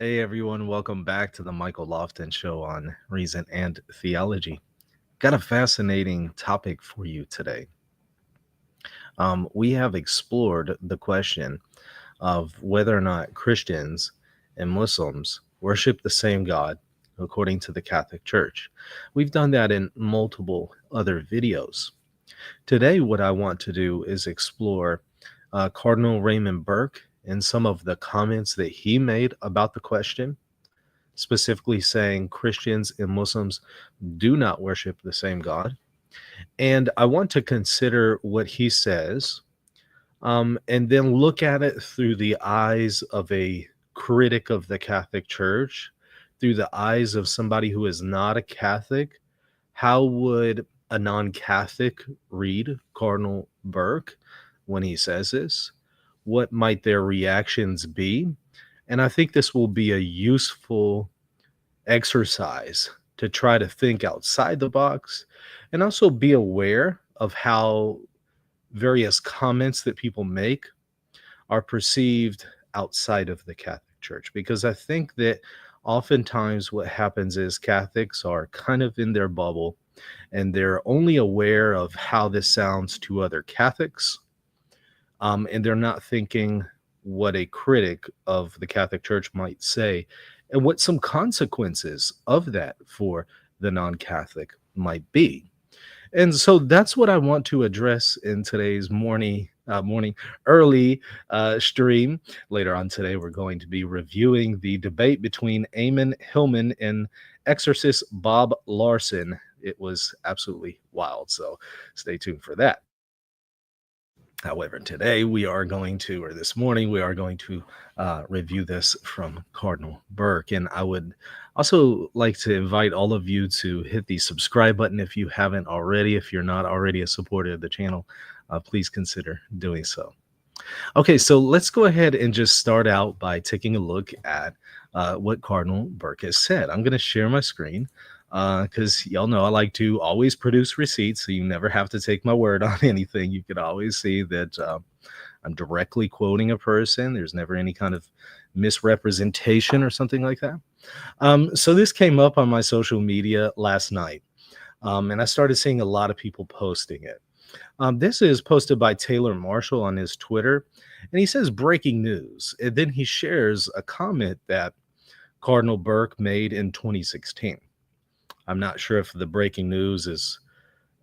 Hey everyone, welcome back to the Michael Lofton Show on Reason and Theology. Got a fascinating topic for you today. We have explored the question of whether or not Christians and Muslims worship the same God according to the Catholic Church. We've done that in multiple other videos. Today, what I want to do is explore Cardinal Raymond Burke and some of the comments that he made about the question, specifically saying Christians and Muslims do not worship the same God. And I want to consider what he says, and then look at it through the eyes of a critic of the Catholic Church, through the eyes of somebody who is not a Catholic. How would a non Catholic read Cardinal Burke when he says this? What might their reactions be? And I think this will be a useful exercise to try to think outside the box and also be aware of how various comments that people make are perceived outside of the Catholic Church. Because I think that oftentimes what happens is Catholics are kind of in their bubble and they're only aware of how this sounds to other Catholics, and they're not thinking what a critic of the Catholic Church might say and what some consequences of that for the non-Catholic might be. And so that's what I want to address in today's morning early stream. Later on today, we're going to be reviewing the debate between Eamon Hillman and exorcist Bob Larson. It was absolutely wild, so stay tuned for that. However, today we are going to, or this morning, we are going to review this from Cardinal Burke. And I would also like to invite all of you to hit the subscribe button if you haven't already. If you're not already a supporter of the channel, please consider doing so. Okay, so let's go ahead and just start out by taking a look at what Cardinal Burke has said. I'm going to share my screen because y'all know I like to always produce receipts, so you never have to take my word on anything. You can always see that I'm directly quoting a person. There's never any kind of misrepresentation or something like that. So this came up on my social media last night, and I started seeing a lot of people posting it. This is posted by Taylor Marshall on his Twitter, and he says breaking news. And then he shares a comment that Cardinal Burke made in 2016. I'm not sure if the breaking news is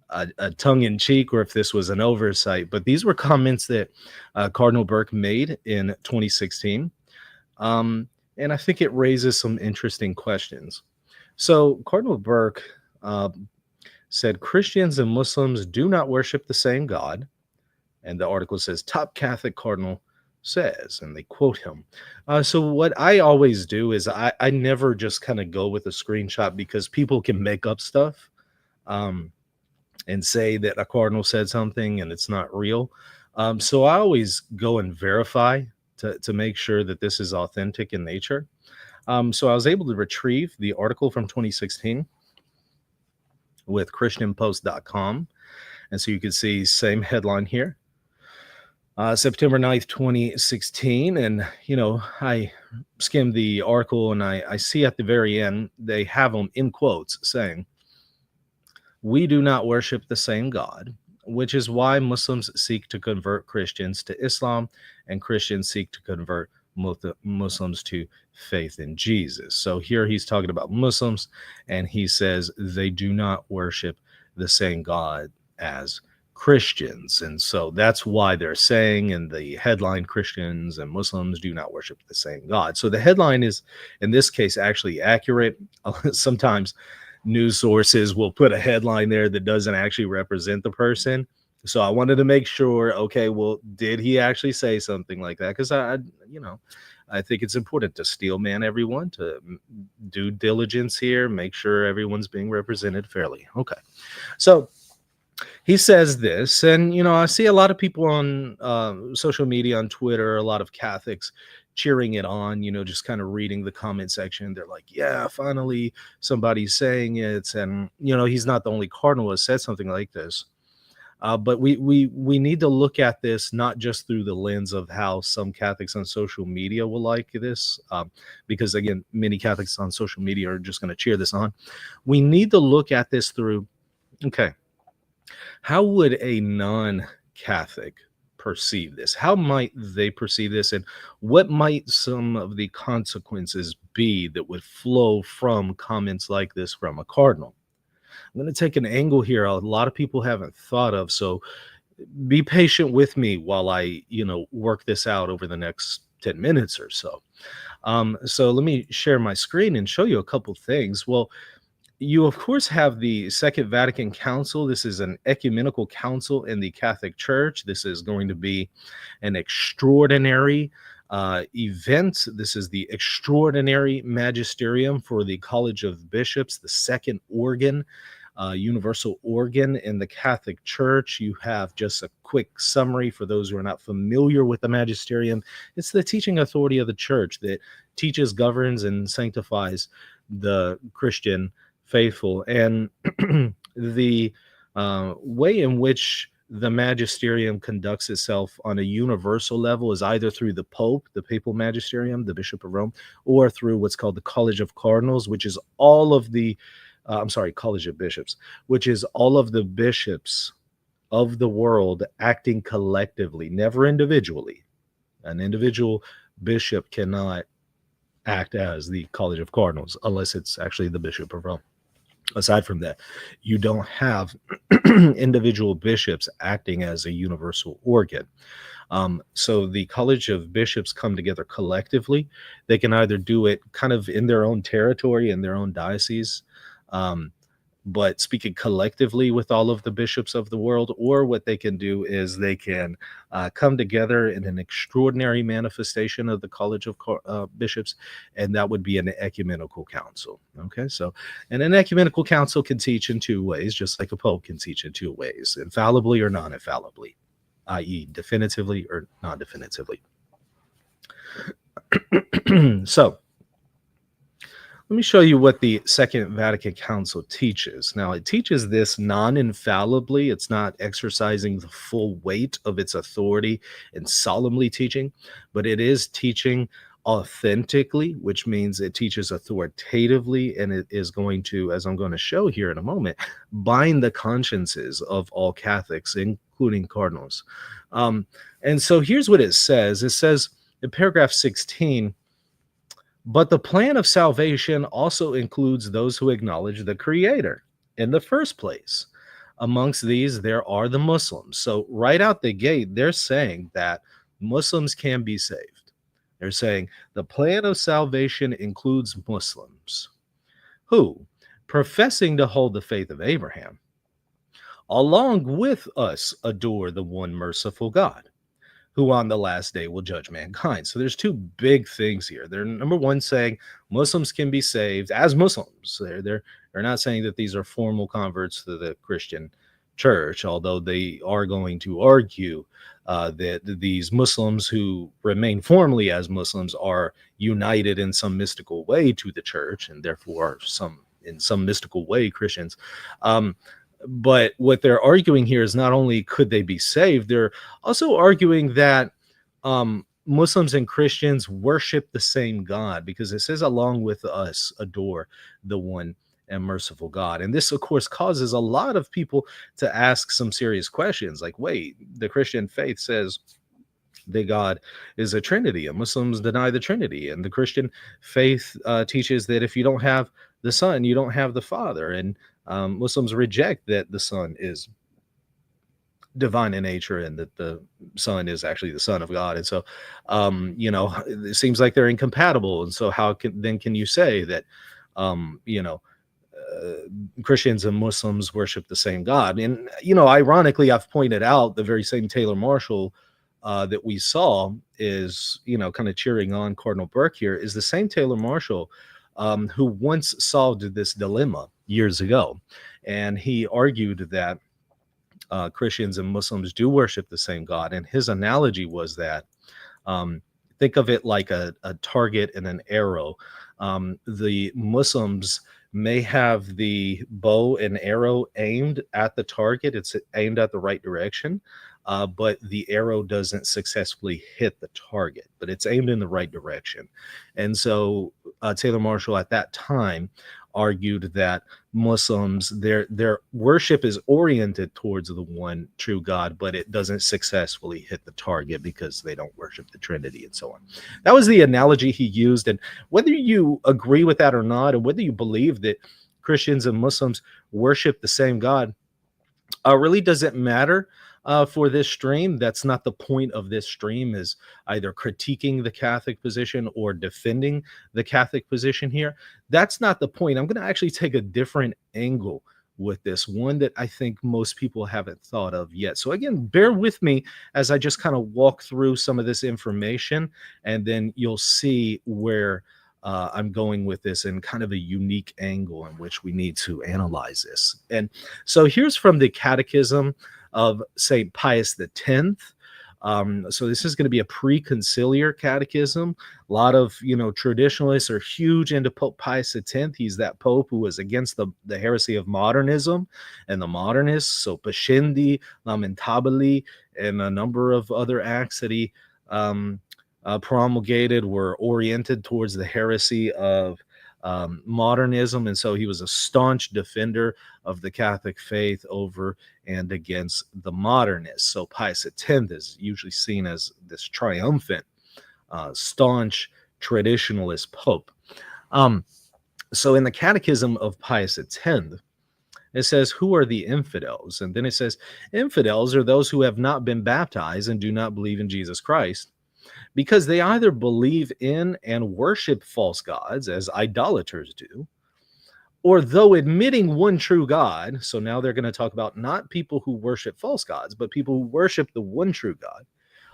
a tongue-in-cheek or if this was an oversight, but these were comments that Cardinal Burke made in 2016. And I think it raises some interesting questions. So Cardinal Burke said Christians and Muslims do not worship the same God. And the article says top Catholic cardinal says, and they quote him. So what I always do is I never just kind of go with a screenshot because people can make up stuff and say that a cardinal said something and it's not real. So I always go and verify to make sure that this is authentic in nature. So I was able to retrieve the article from 2016 with christianpost.com. And so you can see same headline here. September 9th, 2016. And, I skimmed the article and I see at the very end, they have them in quotes saying, "We do not worship the same God, which is why Muslims seek to convert Christians to Islam and Christians seek to convert Muslims to faith in Jesus." So here he's talking about Muslims and he says they do not worship the same God as Christians. And so that's why they're saying in the headline, Christians and Muslims do not worship the same God. So the headline is, in this case, actually accurate. Sometimes news sources will put a headline there that doesn't actually represent the person. So I wanted to make sure, okay, well, did he actually say something like that? Because I think it's important to steel man everyone, to do diligence here, make sure everyone's being represented fairly. Okay. So he says this, and I see a lot of people on social media, on Twitter, a lot of Catholics cheering it on, just kind of reading the comment section. They're like, yeah, finally somebody's saying it. And he's not the only cardinal who has said something like this. But we need to look at this not just through the lens of how some Catholics on social media will like this, because again, many Catholics on social media are just going to cheer this on. We need to look at this through, okay, how would a non-Catholic perceive this? How might they perceive this? And what might some of the consequences be that would flow from comments like this from a cardinal? I'm going to take an angle here a lot of people haven't thought of. So be patient with me while I, work this out over the next 10 minutes or so. So let me share my screen and show you a couple things. Well, you, of course, have the Second Vatican Council. This is an ecumenical council in the Catholic Church. This is going to be an extraordinary event. This is the extraordinary magisterium for the College of Bishops, the second organ, universal organ in the Catholic Church. You have just a quick summary for those who are not familiar with the magisterium. It's the teaching authority of the church that teaches, governs, and sanctifies the Christian faithful. And the way in which the magisterium conducts itself on a universal level is either through the Pope, the papal magisterium, the Bishop of Rome, or through what's called the College of Cardinals, which is all of the College of Bishops, which is all of the bishops of the world acting collectively, never individually. An individual bishop cannot act as the College of Cardinals unless it's actually the Bishop of Rome. Aside from that, you don't have individual bishops acting as a universal organ. So the College of Bishops come together collectively. They can either do it kind of in their own territory, in their own diocese, but speaking collectively with all of the bishops of the world, or what they can do is they can come together in an extraordinary manifestation of the College of Bishops, and that would be an ecumenical council. Okay, so, and an ecumenical council can teach in two ways, just like a pope can teach in two ways, infallibly or non-infallibly, i.e. definitively or non-definitively. So, let me show you what the Second Vatican Council teaches. Now, it teaches this non-infallibly. It's not exercising the full weight of its authority and solemnly teaching, but it is teaching authentically, which means it teaches authoritatively, and it is going to, as I'm going to show here in a moment, bind the consciences of all Catholics, including cardinals. And so here's what it says. It says in paragraph 16, but the plan of salvation also includes those who acknowledge the Creator in the first place. Amongst these, there are the Muslims. So right out the gate, they're saying that Muslims can be saved. They're saying the plan of salvation includes Muslims who, professing to hold the faith of Abraham, along with us adore the one merciful God, who on the last day will judge mankind. So there's two big things here. They're, number one, saying Muslims can be saved as Muslims. They're not saying that these are formal converts to the Christian church, although they are going to argue that these Muslims who remain formally as Muslims are united in some mystical way to the church, and therefore in some mystical way Christians. But what they're arguing here is not only could they be saved, they're also arguing that Muslims and Christians worship the same God, because it says along with us adore the one and merciful God. And this, of course, causes a lot of people to ask some serious questions like, wait, the Christian faith says that God is a Trinity, and Muslims deny the Trinity. And the Christian faith teaches that if you don't have the Son, you don't have the Father. And Muslims reject that the Son is divine in nature and that the Son is actually the Son of God. And so, it seems like they're incompatible. And so how can you say that, Christians and Muslims worship the same God? And, ironically, I've pointed out the very same Taylor Marshall that we saw is, kind of cheering on Cardinal Burke here, is the same Taylor Marshall who once solved this dilemma years ago. And he argued that Christians and Muslims do worship the same God. And his analogy was that, think of it like a target and an arrow. The Muslims may have the bow and arrow aimed at the target. It's aimed at the right direction, but the arrow doesn't successfully hit the target, but it's aimed in the right direction. And so Taylor Marshall at that time argued that Muslims, their worship is oriented towards the one true God, but it doesn't successfully hit the target because they don't worship the Trinity and so on. That was the analogy he used. And whether you agree with that or not, and whether you believe that Christians and Muslims worship the same God, really doesn't matter for this stream. That's not the point of this stream, is either critiquing the Catholic position or defending the Catholic position here. That's not the point. I'm going to actually take a different angle with this, one that I think most people haven't thought of yet. So again, bear with me as I just kind of walk through some of this information, and then you'll see where I'm going with this in kind of a unique angle in which we need to analyze this. And so here's from the Catechism of St. Pius X. So this is going to be a pre-conciliar catechism. A lot of, traditionalists are huge into Pope Pius X. He's that pope who was against the heresy of modernism and the modernists. So Pascendi, Lamentabili, and a number of other acts that he promulgated were oriented towards the heresy of modernism. And so he was a staunch defender of the Catholic faith over and against the modernists. So Pius X is usually seen as this triumphant, staunch traditionalist pope. So in the Catechism of Pius X, it says, who are the infidels? And then it says, infidels are those who have not been baptized and do not believe in Jesus Christ, because they either believe in and worship false gods, as idolaters do, or though admitting one true God, so now they're going to talk about not people who worship false gods, but people who worship the one true God.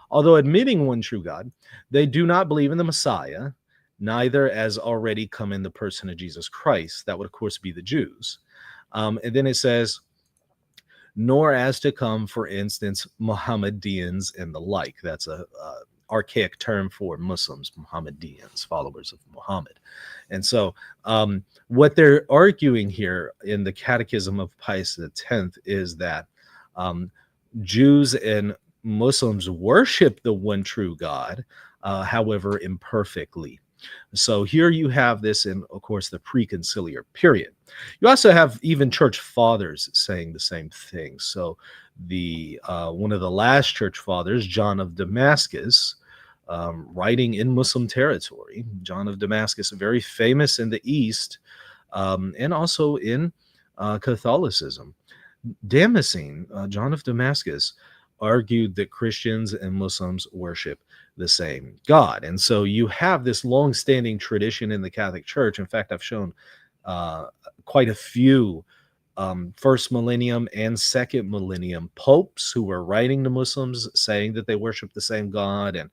Although admitting one true God, they do not believe in the Messiah, neither as already come in the person of Jesus Christ. That would, of course, be the Jews. And then it says, nor as to come, for instance, Mohammedans and the like. That's a archaic term for Muslims, Mohammedans, followers of Muhammad. And so what they're arguing here in the Catechism of Pius X is that Jews and Muslims worship the one true God, however imperfectly. So here you have this in, of course, the preconciliar period. You also have even church fathers saying the same thing. So the one of the last church fathers, John of Damascus, writing in Muslim territory, John of Damascus, very famous in the East and also in Catholicism. Damascene, John of Damascus, argued that Christians and Muslims worship the same God. And so you have this long-standing tradition in the Catholic Church. In fact, I've shown quite a few first millennium and second millennium popes who were writing to Muslims saying that they worship the same God and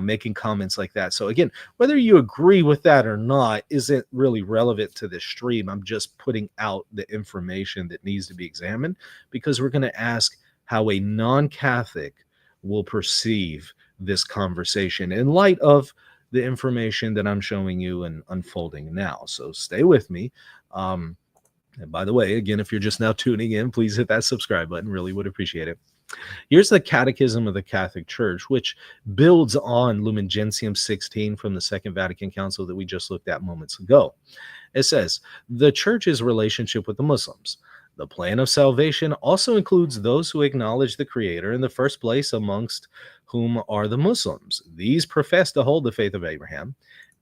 making comments like that. So again, whether you agree with that or not isn't really relevant to this stream. I'm just putting out the information that needs to be examined, because we're going to ask how a non-Catholic will perceive this conversation in light of the information that I'm showing you and unfolding now. So stay with me. And by the way, again, if you're just now tuning in, please hit that subscribe button. Really would appreciate it. Here's the Catechism of the Catholic Church, which builds on Lumen Gentium 16 from the Second Vatican Council that we just looked at moments ago. It says, the Church's relationship with the Muslims. The plan of salvation also includes those who acknowledge the Creator in the first place, amongst whom are the Muslims. These profess to hold the faith of Abraham,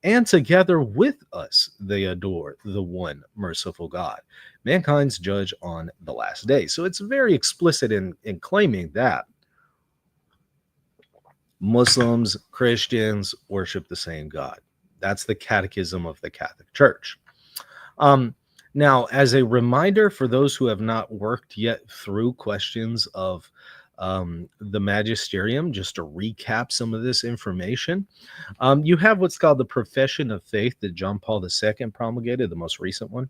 and together with us they adore the one merciful God, mankind's judge on the last day. So it's very explicit in claiming that Muslims, Christians worship the same God. That's the Catechism of the Catholic Church. Now, as a reminder for those who have not worked yet through questions of the Magisterium, just to recap some of this information, you have what's called the Profession of Faith that John Paul II promulgated, the most recent one.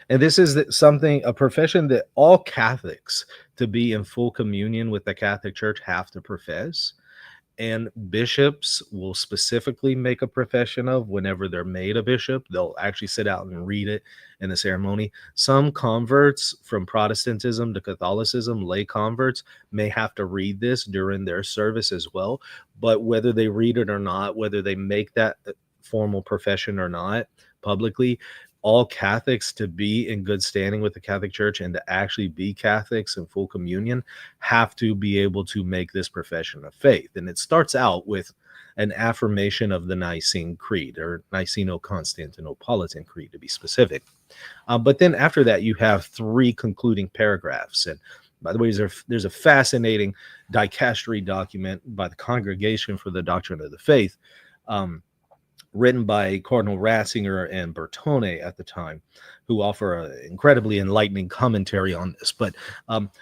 And this is a profession that all Catholics, to be in full communion with the Catholic Church, have to profess. and bishops will specifically make a profession of whenever they're made a bishop. They'll actually sit out and read it in the ceremony. Some converts from Protestantism to Catholicism, lay converts, may have to read this during their service as well. But whether they read it or not, whether they make that formal profession or not publicly, all Catholics, to be in good standing with the Catholic Church and to actually be Catholics in full communion, have to be able to make this profession of faith. And it starts out with an affirmation of the Nicene Creed, or Niceno-Constantinopolitan Creed to be specific. But then after that, you have 3 concluding paragraphs. And by the way, there's a fascinating dicastery document by the Congregation for the Doctrine of the Faith, written by Cardinal Ratzinger and Bertone at the time, who offer an incredibly enlightening commentary on this. But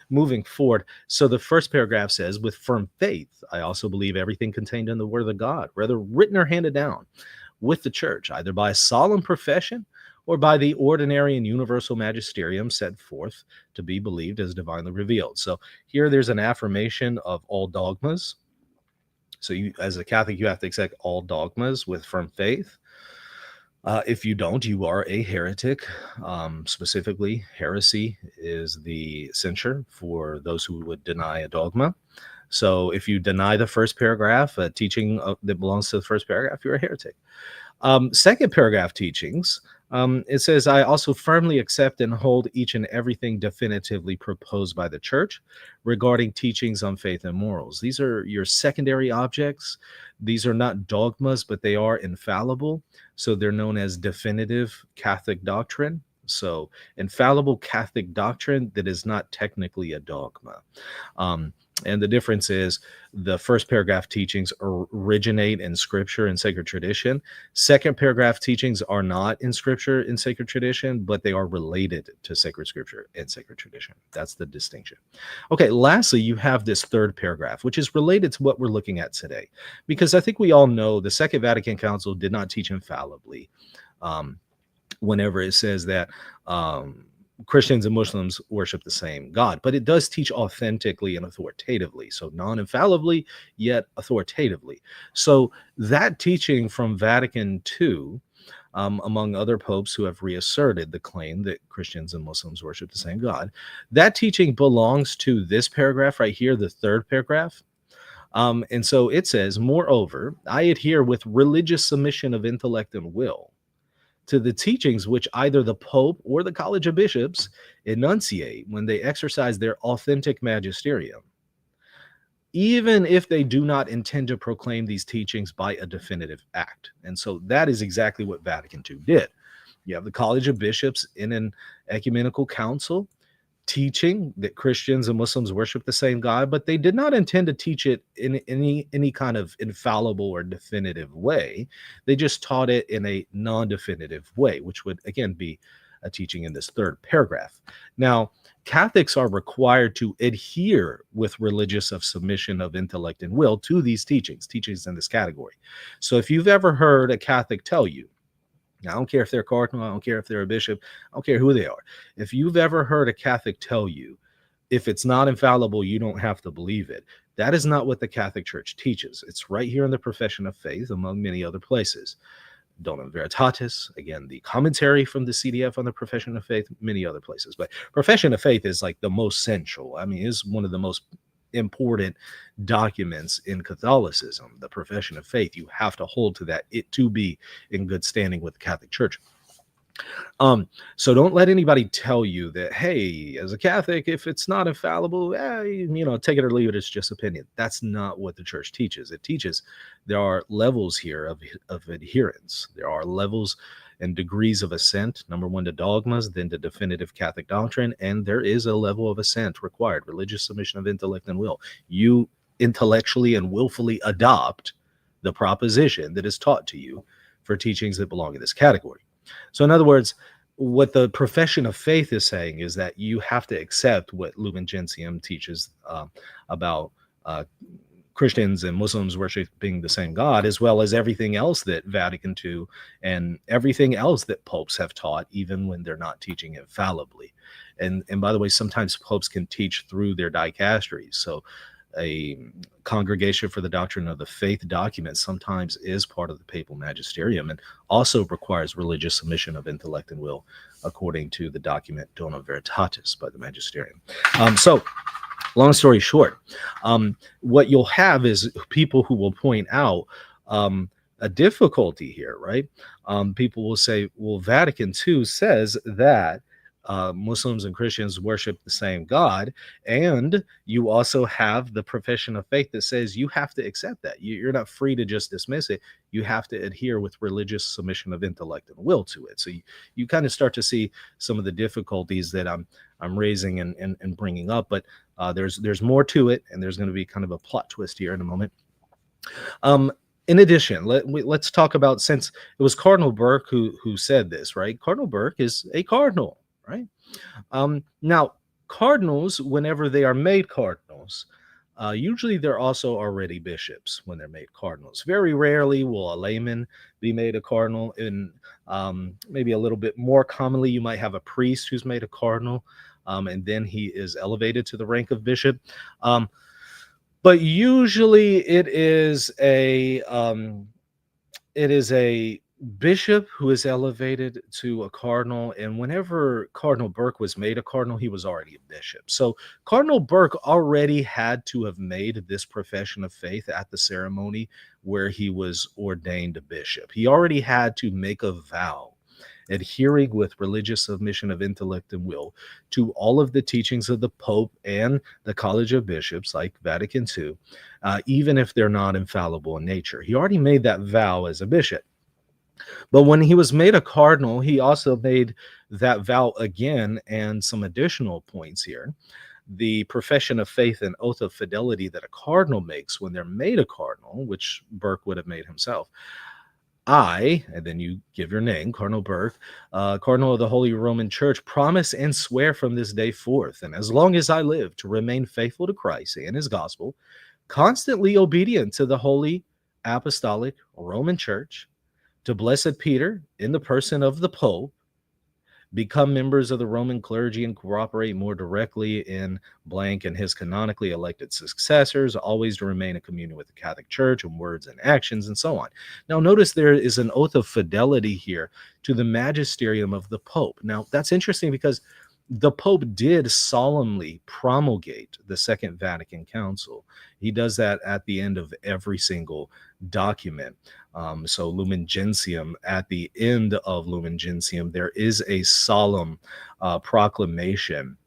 moving forward, so the first paragraph says, with firm faith, I also believe everything contained in the Word of God, whether written or handed down with the Church, either by a solemn profession or by the ordinary and universal magisterium set forth to be believed as divinely revealed. So here there's an affirmation of all dogmas. So you, as a Catholic, you have to accept all dogmas with firm faith. If you don't, you are a heretic. Specifically, heresy is the censure for those who would deny a dogma. So if you deny the first paragraph, a teaching that belongs to the first paragraph, you're a heretic. Second paragraph teachings, it says, I also firmly accept and hold each and everything definitively proposed by the Church regarding teachings on faith and morals. These are your secondary objects. These are not dogmas, but they are infallible. So they're known as definitive Catholic doctrine. So infallible Catholic doctrine that is not technically a dogma. And the difference is the first paragraph teachings originate in Scripture and sacred tradition. Second paragraph teachings are not in Scripture and sacred tradition, but they are related to sacred Scripture and sacred tradition. That's the distinction. Okay, lastly, you have this third paragraph, which is related to what we're looking at today, because I think we all know the Second Vatican Council did not teach infallibly. Whenever it says that Christians and Muslims worship the same God, but it does teach authentically and authoritatively, so non-infallibly, yet authoritatively. So that teaching from Vatican II, among other popes who have reasserted the claim that Christians and Muslims worship the same God, that teaching belongs to this paragraph right here, the third paragraph. And so it says, moreover, I adhere with religious submission of intellect and will to the teachings which either the Pope or the College of Bishops enunciate when they exercise their authentic magisterium, even if they do not intend to proclaim these teachings by a definitive act. And so that is exactly what Vatican II did. You have the College of Bishops in an ecumenical council teaching that Christians and Muslims worship the same God, but they did not intend to teach it in any kind of infallible or definitive way. They just taught it in a non-definitive way, which would again be a teaching in this third paragraph. Now, Catholics are required to adhere with religious of submission of intellect and will to these teachings in this category. So if you've ever heard a Catholic tell you, I don't care if they're a cardinal, I don't care if they're a bishop, I don't care who they are. If you've ever heard a Catholic tell you, if it's not infallible, you don't have to believe it, that is not what the Catholic Church teaches. It's right here in the Profession of Faith, among many other places. Donum Veritatis, again, the commentary from the CDF on the Profession of Faith, many other places. But Profession of Faith is like the most central. I mean, it's one of the most important documents in Catholicism, the Profession of Faith. You have to hold to that, it to be in good standing with the Catholic Church. So don't let anybody tell you that, hey, as a Catholic, if it's not infallible, take it or leave it, it's just opinion. That's not what the Church teaches. It teaches there are levels here of adherence. There are levels and degrees of assent, number one, to dogmas, then to definitive Catholic doctrine, and there is a level of assent required, religious submission of intellect and will. You intellectually and willfully adopt the proposition that is taught to you for teachings that belong in this category. So in other words, what the Profession of Faith is saying is that you have to accept what Lumen Gentium teaches about Christians and Muslims worshiping the same God, as well as everything else that Vatican II and everything else that popes have taught, even when they're not teaching infallibly. And by the way, sometimes popes can teach through their dicasteries. So a Congregation for the Doctrine of the Faith document sometimes is part of the papal magisterium and also requires religious submission of intellect and will, according to the document Donum Veritatis by the magisterium. So, long story short, what you'll have is people who will point out a difficulty here, right? People will say, well, Vatican II says that Muslims and Christians worship the same God, and you also have the profession of faith that says you have to accept that. You're not free to just dismiss it. You have to adhere with religious submission of intellect and will to it. So you kind of start to see some of the difficulties that I'm raising and bringing up, but there's more to it, and there's going to be kind of a plot twist here in a moment. In addition, let's talk about, since it was Cardinal Burke who said this, right? Cardinal Burke is a cardinal, right? Now, cardinals, whenever they are made cardinals, usually they're also already bishops when they're made cardinals. Very rarely will a layman be made a cardinal. And maybe a little bit more commonly, you might have a priest who's made a cardinal, and then he is elevated to the rank of bishop. But usually it is a bishop who is elevated to a cardinal. And whenever Cardinal Burke was made a cardinal, he was already a bishop. So Cardinal Burke already had to have made this profession of faith at the ceremony where he was ordained a bishop. He already had to make a vow, adhering with religious submission of intellect and will to all of the teachings of the Pope and the College of Bishops, like Vatican II, even if they're not infallible in nature. He already made that vow as a bishop. But when he was made a cardinal, he also made that vow again, and some additional points here. The profession of faith and oath of fidelity that a cardinal makes when they're made a cardinal, which Burke would have made himself. I, and then you give your name, Cardinal Burke, Cardinal of the Holy Roman Church, promise and swear from this day forth, and as long as I live, to remain faithful to Christ and his gospel, constantly obedient to the Holy Apostolic Roman Church, to Blessed Peter in the person of the Pope, become members of the Roman clergy and cooperate more directly in blank and his canonically elected successors, always to remain in communion with the Catholic Church in words and actions, and so on. Now, notice there is an oath of fidelity here to the magisterium of the Pope. Now, that's interesting because the Pope did solemnly promulgate the Second Vatican Council. He does that at the end of every single document. So Lumen Gentium, at the end of Lumen Gentium, there is a solemn proclamation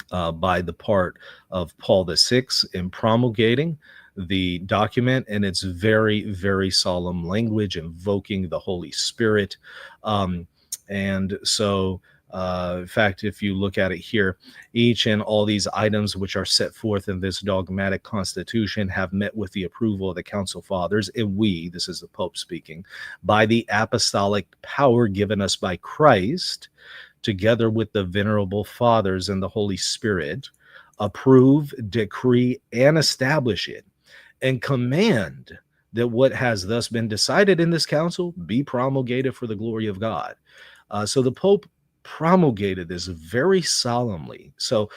by the part of Paul VI in promulgating the document, and it's very, very solemn language invoking the Holy Spirit. And so in fact, if you look at it here, each and all these items which are set forth in this dogmatic constitution have met with the approval of the Council Fathers, and we, this is the Pope speaking, by the apostolic power given us by Christ, together with the venerable Fathers and the Holy Spirit, approve, decree, and establish it, and command that what has thus been decided in this council be promulgated for the glory of God. So the Pope promulgated this very solemnly. So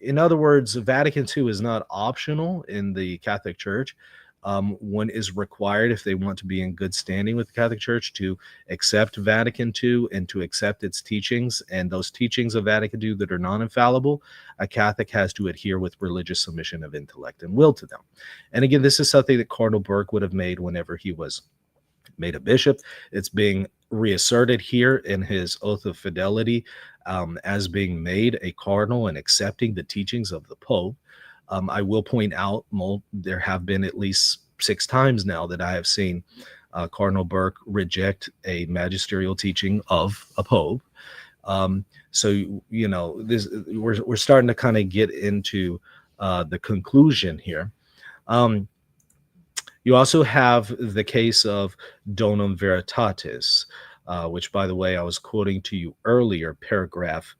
in other words, Vatican II is not optional in the Catholic Church. One is required, if they want to be in good standing with the Catholic Church, to accept Vatican II and to accept its teachings. And those teachings of Vatican II that are non-infallible, a Catholic has to adhere with religious submission of intellect and will to them. And again, this is something that Cardinal Burke would have made whenever he was made a bishop. It's being reasserted here in his oath of fidelity as being made a cardinal and accepting the teachings of the Pope. I will point out, there have been at least 6 times now that I have seen Cardinal Burke reject a magisterial teaching of a Pope. So, you know, we're starting to kind of get into the conclusion here. You also have the case of Donum Veritatis, which, by the way, I was quoting to you earlier, paragraph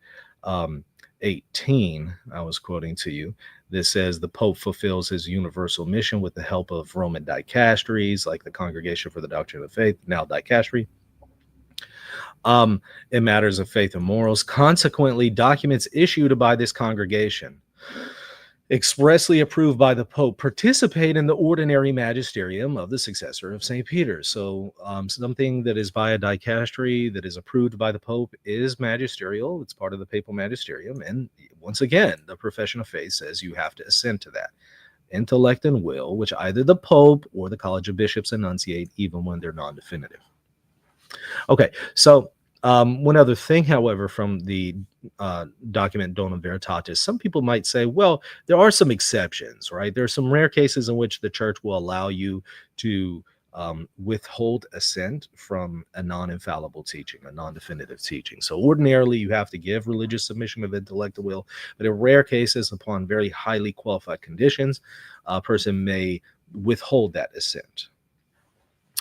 18, I was quoting to you. This says the Pope fulfills his universal mission with the help of Roman dicasteries, like the Congregation for the Doctrine of Faith, now dicastery, in matters of faith and morals. Consequently, documents issued by this congregation expressly approved by the Pope, participate in the ordinary magisterium of the successor of St. Peter. So something that is by a dicastery that is approved by the Pope is magisterial. It's part of the papal magisterium. And once again, the profession of faith says you have to assent to that. Intellect and will, which either the Pope or the College of Bishops enunciate, even when they're non-definitive. Okay, so one other thing, however, from the document Donum Veritatis, some people might say, well, there are some exceptions, right? There are some rare cases in which the church will allow you to withhold assent from a non-infallible teaching, a non-definitive teaching. So ordinarily, you have to give religious submission of intellect and will, but in rare cases, upon very highly qualified conditions, a person may withhold that assent.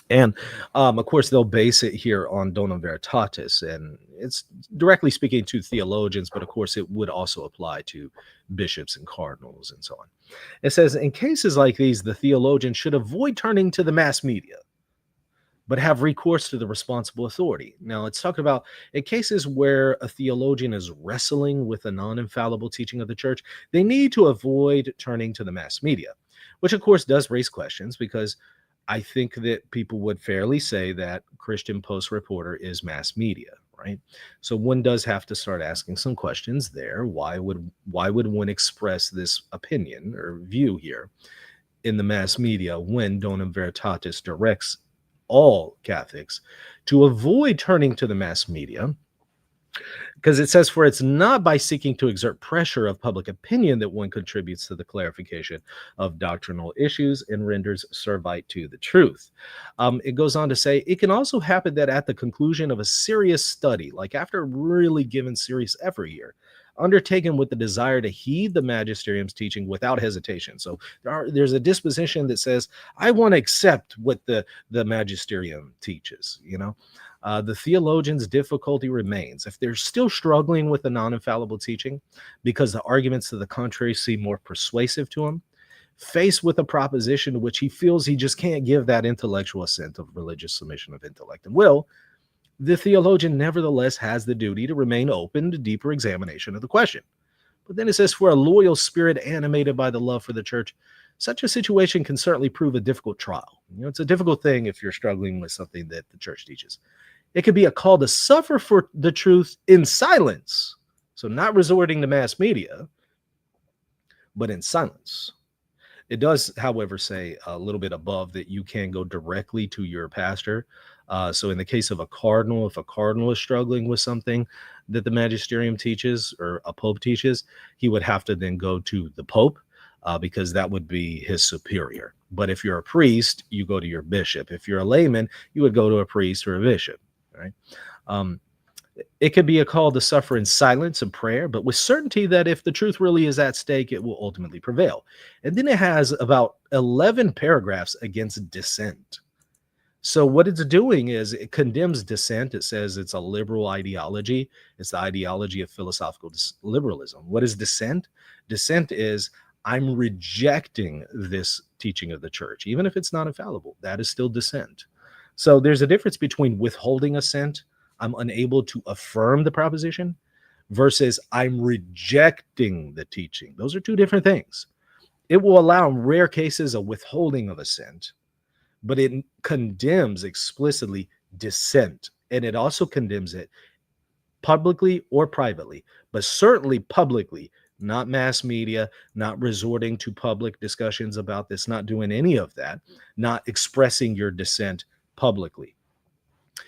And of course, they'll base it here on Donum Veritatis, and it's directly speaking to theologians, but of course, it would also apply to bishops and cardinals and so on. It says, in cases like these, the theologian should avoid turning to the mass media, but have recourse to the responsible authority. Now, it's talking about in cases where a theologian is wrestling with a non-infallible teaching of the church, they need to avoid turning to the mass media, which of course does raise questions, because I think that people would fairly say that Christian Post Reporter is mass media, right? So one does have to start asking some questions there. Why would one express this opinion or view here in the mass media when Donum Veritatis directs all Catholics to avoid turning to the mass media? Because it says, for it's not by seeking to exert pressure of public opinion that one contributes to the clarification of doctrinal issues and renders servite to the truth. It goes on to say, it can also happen that at the conclusion of a serious study, like after really given serious effort here, undertaken with the desire to heed the magisterium's teaching without hesitation. So there's a disposition that says, I want to accept what the magisterium teaches, the theologian's difficulty remains. If they're still struggling with the non-infallible teaching because the arguments to the contrary seem more persuasive to him, faced with a proposition to which he feels he just can't give that intellectual assent of religious submission of intellect and will, the theologian nevertheless has the duty to remain open to deeper examination of the question. But then it says, for a loyal spirit animated by the love for the church, such a situation can certainly prove a difficult trial. It's a difficult thing if you're struggling with something that the church teaches. It could be a call to suffer for the truth in silence. So not resorting to mass media, but in silence. It does, however, say a little bit above that you can go directly to your pastor. So in the case of a cardinal, if a cardinal is struggling with something that the magisterium teaches or a pope teaches, he would have to then go to the pope because that would be his superior. But if you're a priest, you go to your bishop. If you're a layman, you would go to a priest or a bishop. Right? It could be a call to suffer in silence and prayer, but with certainty that if the truth really is at stake, it will ultimately prevail. And then it has about 11 paragraphs against dissent. So what it's doing is it condemns dissent. It says it's a liberal ideology. It's the ideology of philosophical liberalism. What is dissent? Dissent is, I'm rejecting this teaching of the church, even if it's not infallible. That is still dissent. So there's a difference between withholding assent, I'm unable to affirm the proposition, versus I'm rejecting the teaching. Those are two different things. It will allow in rare cases a withholding of assent, but it condemns explicitly dissent. And it also condemns it publicly or privately, but certainly publicly, not mass media, not resorting to public discussions about this, not doing any of that, not expressing your dissent publicly.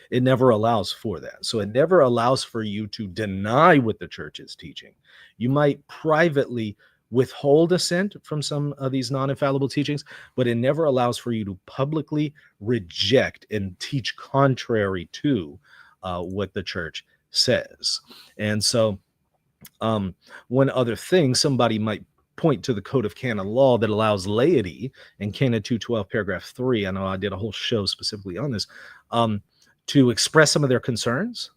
It never allows for that. So it never allows for you to deny what the church is teaching. You might privately withhold assent from some of these non-infallible teachings, but it never allows for you to publicly reject and teach contrary to what the church says. And so one other thing, somebody might point to the Code of Canon Law that allows laity in Canon 212, paragraph 3. I know I did a whole show specifically on this, to express some of their concerns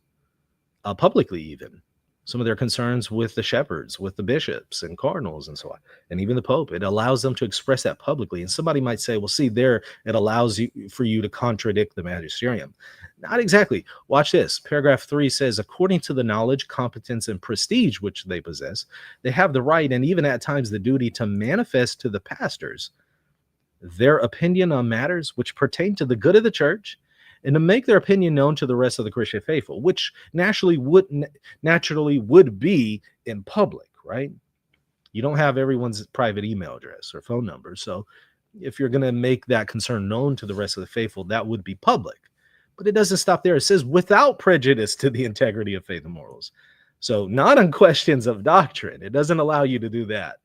publicly even. some of their concerns with the shepherds, with the bishops and cardinals and so on, and even the Pope. It allows them to express that publicly. And somebody might say, well, see, there it allows you for you to contradict the magisterium. Not exactly. Watch this. Paragraph 3 says, according to the knowledge, competence, and prestige which they possess, they have the right and even at times the duty to manifest to the pastors their opinion on matters which pertain to the good of the church, and to make their opinion known to the rest of the Christian faithful, which naturally would be in public, right? You don't have everyone's private email address or phone number. So if you're going to make that concern known to the rest of the faithful, that would be public. But it doesn't stop there. It says without prejudice to the integrity of faith and morals. So not on questions of doctrine. It doesn't allow you to do that.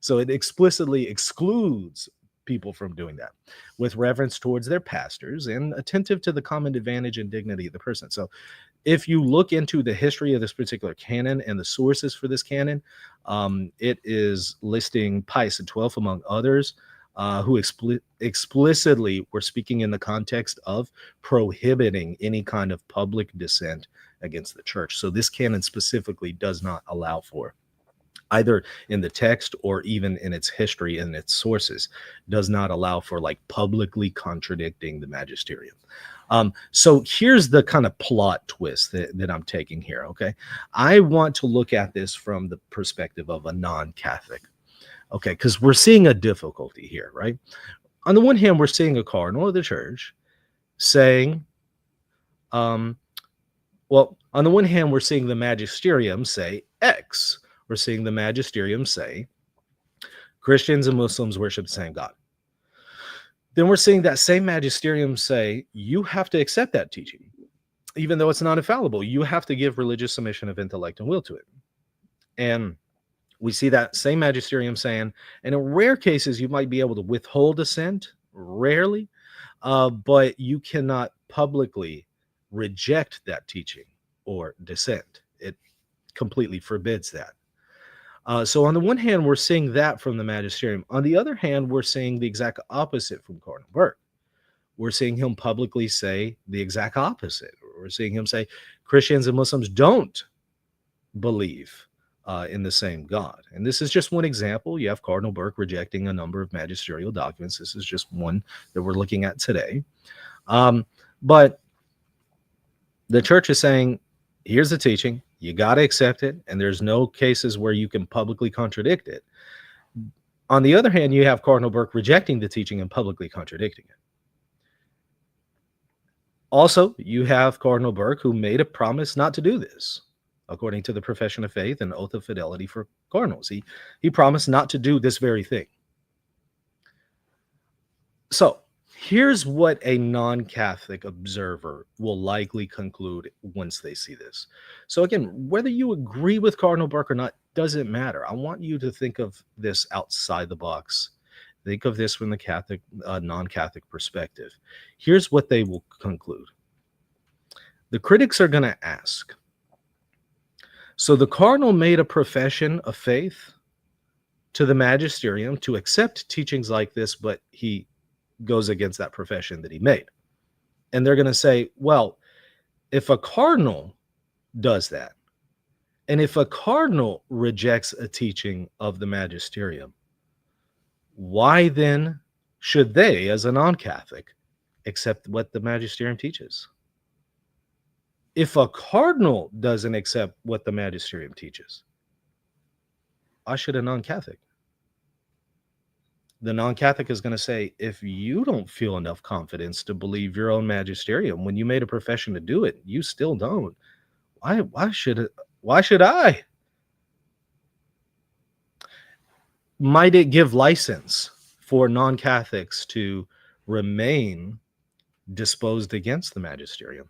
So it explicitly excludes people from doing that, with reverence towards their pastors and attentive to the common advantage and dignity of the person. So if you look into the history of this particular canon and the sources for this canon, it is listing Pius XII, among others, who explicitly were speaking in the context of prohibiting any kind of public dissent against the church. So this canon specifically does not allow for, either in the text or even in its history and its sources, does not allow for like publicly contradicting the magisterium. So here's the kind of plot twist that I'm taking here, okay? I want to look at this from the perspective of a non-Catholic, okay? Because we're seeing a difficulty here, right? On the one hand, we're seeing a cardinal of the church saying, well, on the one hand, we're seeing the magisterium say X. We're seeing the magisterium say Christians and Muslims worship the same God. Then we're seeing that same magisterium say you have to accept that teaching, even though it's not infallible. You have to give religious submission of intellect and will to it. And we see that same magisterium saying, and in rare cases, you might be able to withhold assent, rarely, but you cannot publicly reject that teaching or dissent. It completely forbids that. So on the one hand, we're seeing that from the magisterium. On the other hand, we're seeing the exact opposite from Cardinal Burke. We're seeing him publicly say the exact opposite. We're seeing him say Christians and Muslims don't believe in the same God. And this is just one example. You have Cardinal Burke rejecting a number of magisterial documents. This is just one that we're looking at today. But the church is saying, here's the teaching. You got to accept it, and there's no cases where you can publicly contradict it. On the other hand, you have Cardinal Burke rejecting the teaching and publicly contradicting it. Also, you have Cardinal Burke, who made a promise not to do this, according to the profession of faith and oath of fidelity for cardinals. He promised not to do this very thing. So here's what a non-Catholic observer will likely conclude once they see this. So again, whether you agree with Cardinal Burke or not doesn't matter. I want you to think of this outside the box. Think of this from the Catholic, non-Catholic perspective. Here's what they will conclude. The critics are going to ask, so the cardinal made a profession of faith to the magisterium to accept teachings like this, but he goes against that profession that he made. And they're going to say, well, if a cardinal does that, and if a cardinal rejects a teaching of the magisterium, why then should they, as a non-Catholic, accept what the magisterium teaches? If a cardinal doesn't accept what the magisterium teaches, why should a non-Catholic? The non-Catholic is going to say, if you don't feel enough confidence to believe your own magisterium, when you made a profession to do it, you still don't. Why should I? Might it give license for non-Catholics to remain disposed against the magisterium?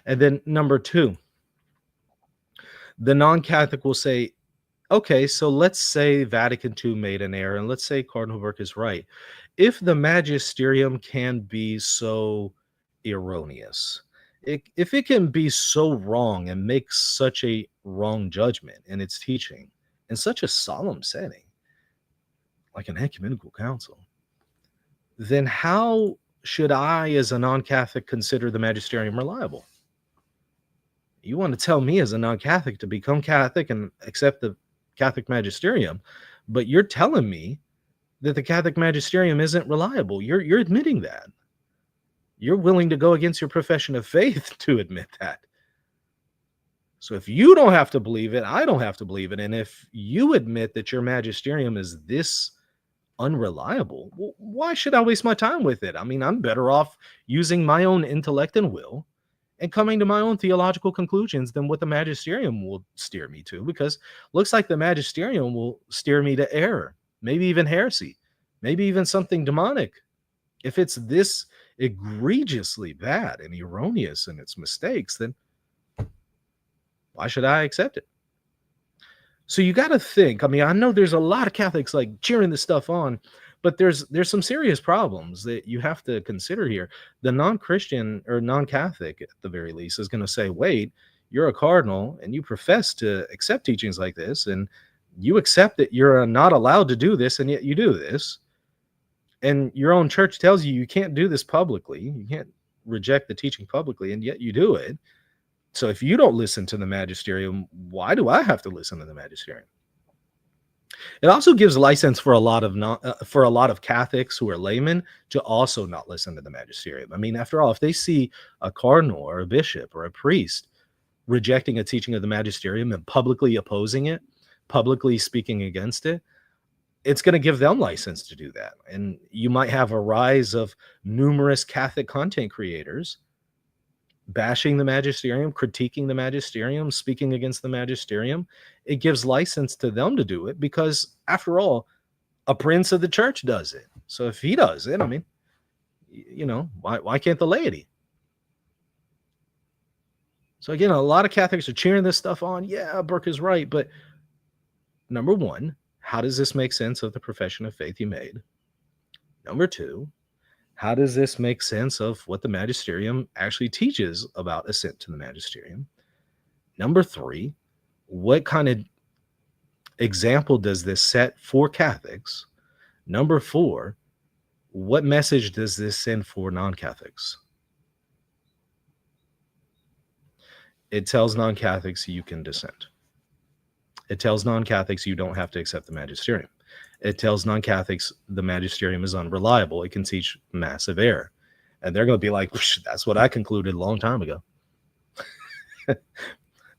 And then number two, the non-Catholic will say, okay, so let's say Vatican II made an error, and let's say Cardinal Burke is right. If the magisterium can be so erroneous, if it can be so wrong and make such a wrong judgment in its teaching in such a solemn setting, like an ecumenical council, then how should I, as a non-Catholic, consider the magisterium reliable? You want to tell me as a non-Catholic to become Catholic and accept the Catholic magisterium, but you're telling me that the Catholic magisterium isn't reliable. You're admitting that. You're willing to go against your profession of faith to admit that. So if you don't have to believe it, I don't have to believe it. And if you admit that your magisterium is this unreliable, well, why should I waste my time with it? I mean, I'm better off using my own intellect and will and coming to my own theological conclusions than what the magisterium will steer me to, because looks like the magisterium will steer me to error, maybe even heresy, maybe even something demonic. If it's this egregiously bad and erroneous in its mistakes, then why should I accept it? So you got to think. I mean, I know there's a lot of Catholics like cheering this stuff on, but there's some serious problems that you have to consider here. The non-Christian or non-Catholic, at the very least, is going to say, "Wait, you're a cardinal and you profess to accept teachings like this, and you accept that you're not allowed to do this, and yet you do this, and your own church tells you you can't do this publicly. You can't reject the teaching publicly, and yet you do it. So if you don't listen to the magisterium, why do I have to listen to the magisterium?" It also gives license for a lot of Catholics who are laymen to also not listen to the magisterium. I mean, after all, if they see a cardinal or a bishop or a priest rejecting a teaching of the magisterium and publicly opposing it, publicly speaking against it, it's going to give them license to do that. And you might have a rise of numerous Catholic content creators bashing the magisterium, critiquing the magisterium, speaking against the magisterium. It gives license to them to do it because, after all, a prince of the church does it. So if he does it, I mean, why can't the laity? So again, a lot of Catholics are cheering this stuff on. Yeah, Burke is right. But number one, how does this make sense of the profession of faith you made? Number two, how does this make sense of what the magisterium actually teaches about assent to the magisterium? Number three, what kind of example does this set for Catholics? Number four, what message does this send for non-Catholics? It tells non-Catholics you can dissent. It tells non-Catholics you don't have to accept the magisterium. It tells non-Catholics the magisterium is unreliable. It can teach massive error. And they're going to be like, that's what I concluded a long time ago.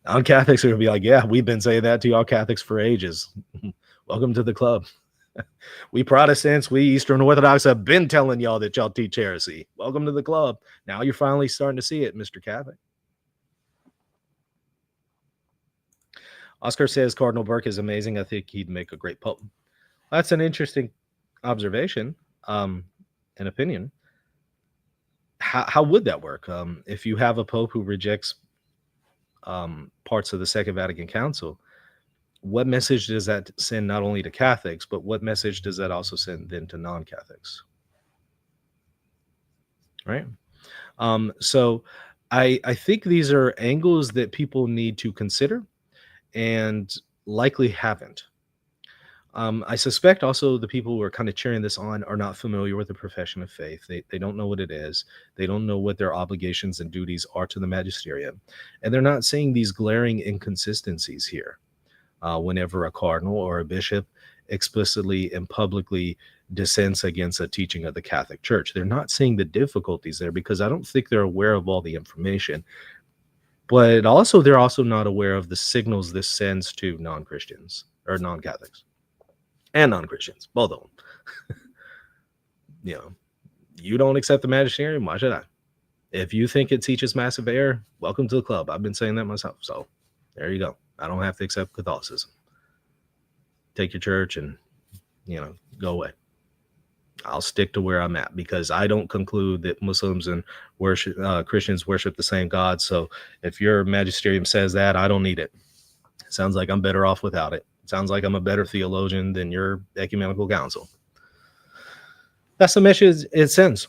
Non-Catholics are going to be like, yeah, we've been saying that to y'all Catholics for ages. Welcome to the club. We Protestants, we Eastern Orthodox have been telling y'all that y'all teach heresy. Welcome to the club. Now you're finally starting to see it, Mr. Catholic. Oscar says Cardinal Burke is amazing. I think he'd make a great pope. That's an interesting observation, an opinion. How would that work? If you have a pope who rejects parts of the Second Vatican Council, what message does that send not only to Catholics, but what message does that also send then to non-Catholics? Right? So I think these are angles that people need to consider and likely haven't. I suspect also the people who are kind of cheering this on are not familiar with the profession of faith. They don't know what it is. They don't know what their obligations and duties are to the magisterium. And they're not seeing these glaring inconsistencies here. Whenever a cardinal or a bishop explicitly and publicly dissents against a teaching of the Catholic Church, they're not seeing the difficulties there because I don't think they're aware of all the information. But also, they're also not aware of the signals this sends to non-Christians or non-Catholics. And non-Christians, both of them. You don't accept the magisterium, why should I? If you think it teaches massive error, welcome to the club. I've been saying that myself. So there you go. I don't have to accept Catholicism. Take your church and, go away. I'll stick to where I'm at because I don't conclude that Muslims and Christians worship the same God. So if your magisterium says that, I don't need it. It sounds like I'm better off without it. Sounds like I'm a better theologian than your ecumenical council. That's the message it sends.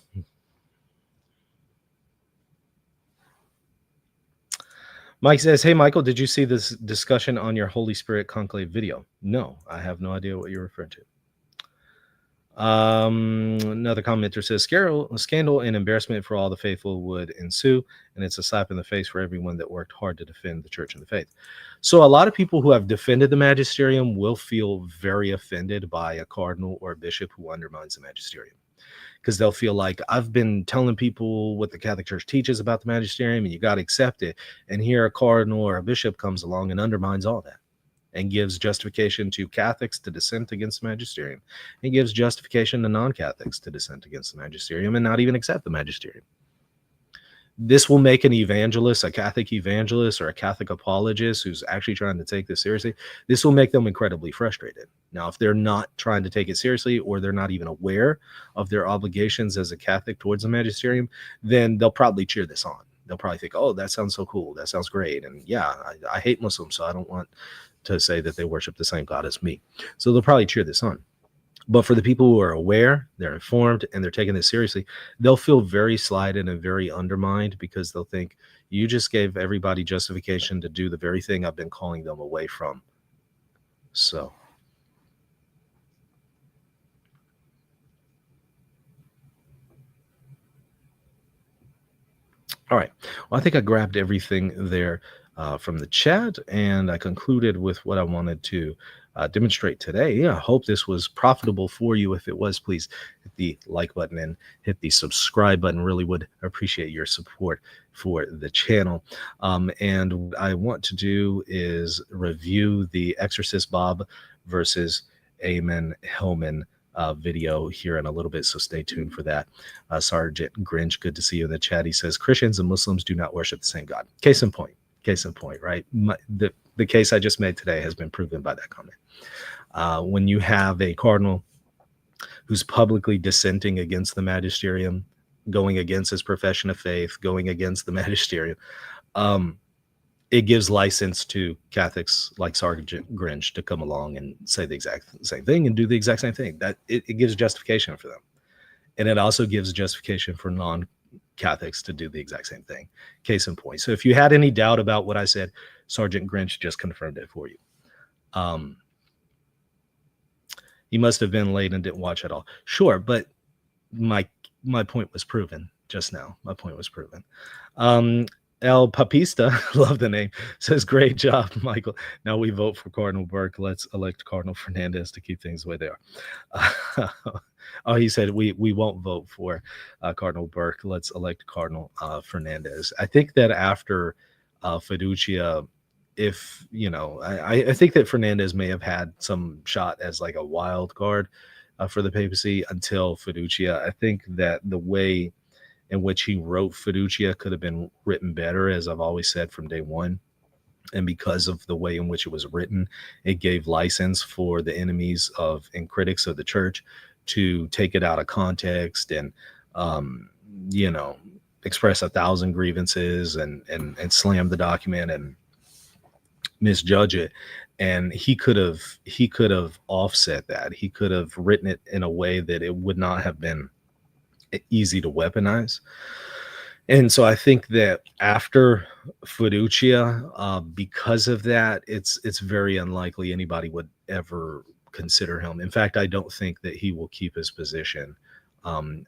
Mike says, hey, Michael, did you see this discussion on your Holy Spirit conclave video? No, I have no idea what you're referring Another commenter says, scandal and embarrassment for all the faithful would ensue, and it's a slap in the face for everyone that worked hard to defend the church and the faith. So a lot of people who have defended the magisterium will feel very offended by a cardinal or a bishop who undermines the magisterium, because they'll feel like, I've been telling people what the Catholic Church teaches about the magisterium and you got to accept it, and here a cardinal or a bishop comes along and undermines all that and gives justification to Catholics to dissent against the magisterium. He gives justification to non-Catholics to dissent against the magisterium and not even accept the magisterium. This will make an evangelist, a Catholic evangelist or a Catholic apologist who's actually trying to take this seriously, this will make them incredibly frustrated. Now, if they're not trying to take it seriously, or they're not even aware of their obligations as a Catholic towards the magisterium, then they'll probably cheer this on. They'll probably think, oh, that sounds so cool. That sounds great. And yeah, I hate Muslims, so I don't want to say that they worship the same God as me. So they'll probably cheer this on. But for the people who are aware, they're informed, and they're taking this seriously, they'll feel very slighted and very undermined, because they'll think, you just gave everybody justification to do the very thing I've been calling them away from. So. All right. Well, I think I grabbed everything there from the chat, and I concluded with what I wanted to demonstrate today. Yeah, I hope this was profitable for you. If it was, please hit the like button and hit the subscribe button. Really would appreciate your support for the channel. And what I want to do is review the Exorcist Bob versus Amen Hellman video here in a little bit, so stay tuned for that. Sergeant Grinch, good to see you in the chat. He says, Christians and Muslims do not worship the same God. Case in point, right? The case I just made today has been proven by that comment. When you have a cardinal who's publicly dissenting against the magisterium, going against his profession of faith, going against the magisterium, it gives license to Catholics like Sergeant Grinch to come along and say the exact same thing and do the exact same thing. That it gives justification for them. And it also gives justification for non-Catholics to do the exact same thing. Case in point. So if you had any doubt about what I said, Sergeant Grinch just confirmed it for you. He must have been late and didn't watch at all. Sure, but my point was proven just now. My point was proven. El Papista, love the name, says, great job, Michael. Now we vote for Cardinal Burke. Let's elect Cardinal Fernandez to keep things the way they are. Oh, he said we won't vote for Cardinal Burke. Let's elect Cardinal Fernandez. I think that after Fiducia, if, you know, I think that Fernandez may have had some shot as like a wild card for the papacy until Fiducia. I think that the way in which he wrote Fiducia could have been written better, as I've always said from day one. And because of the way in which it was written, it gave license for the enemies of and critics of the church to take it out of context and, you know, express 1,000 grievances and slam the document and misjudge it. And he could have offset that. He could have written it in a way that it would not have been easy to weaponize. And so I think that after Fiducia, because of that, it's very unlikely anybody would ever consider him. In fact, I don't think that he will keep his position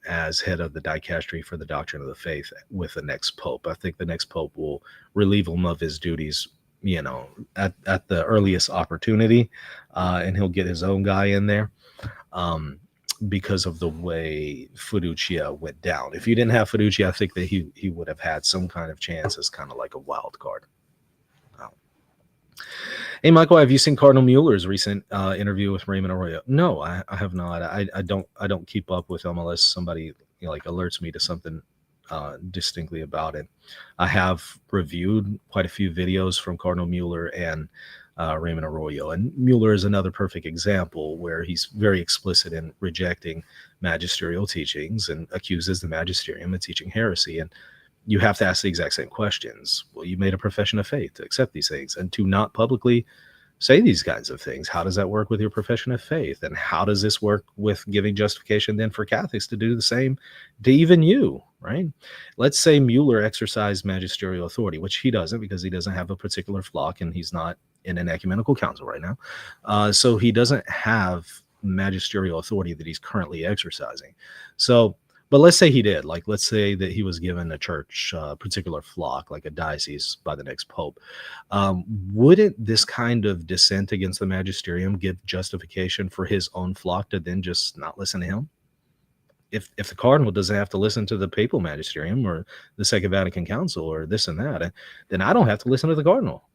as head of the dicastery for the doctrine of the faith with the next pope. I think the next pope will relieve him of his duties, you know, at the earliest opportunity, and he'll get his own guy in there. Because of the way Fiducia went down. If you didn't have Fiducia, I think that he would have had some kind of chance as kind of like a wild card. Hey, Michael, have you seen Cardinal Mueller's recent interview with Raymond Arroyo? No, I have not. I don't keep up with him unless somebody, you know, like alerts me to something distinctly about it. I have reviewed quite a few videos from Cardinal Mueller and Raymond Arroyo, and Mueller is another perfect example where he's very explicit in rejecting magisterial teachings and accuses the magisterium of teaching heresy. And you have to ask the exact same questions. Well, you made a profession of faith to accept these things and to not publicly say these kinds of things. How does that work with your profession of faith? And how does this work with giving justification then for Catholics to do the same to even you, right? Let's say Mueller exercised magisterial authority, which he doesn't, because he doesn't have a particular flock and he's not in an ecumenical council right now. So he doesn't have magisterial authority that he's currently exercising. So, but let's say he did. Like, let's say that he was given a church, a particular flock, like a diocese by the next pope. Wouldn't this kind of dissent against the magisterium give justification for his own flock to then just not listen to him? If the cardinal doesn't have to listen to the papal magisterium or the Second Vatican Council or this and that, then I don't have to listen to the cardinal.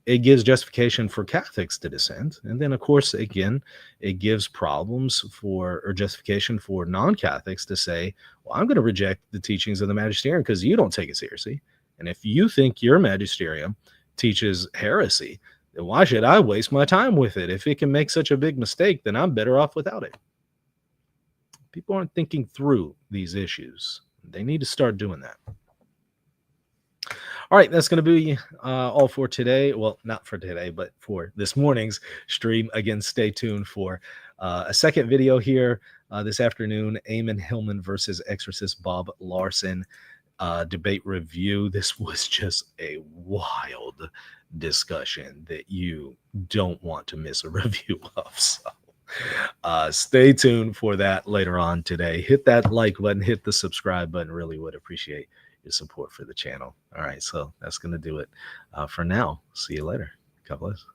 It gives justification for Catholics to dissent. And then, of course, again, it gives problems for, or justification for non-Catholics to say, well, I'm going to reject the teachings of the magisterium because you don't take it seriously. And if you think your magisterium teaches heresy, then why should I waste my time with it? If it can make such a big mistake, then I'm better off without it. People aren't thinking through these issues. They need to start doing that. All right, that's going to be all for today. Well, not for today, but for this morning's stream. Again, stay tuned for a second video here this afternoon. Eamon Hillman versus exorcist Bob Larson debate review. This was just a wild discussion that you don't want to miss a review of. So stay tuned for that later on today. Hit that like button, hit the subscribe button. Really would appreciate your support for the channel. All right, so that's going to do it for now. See you later. God bless.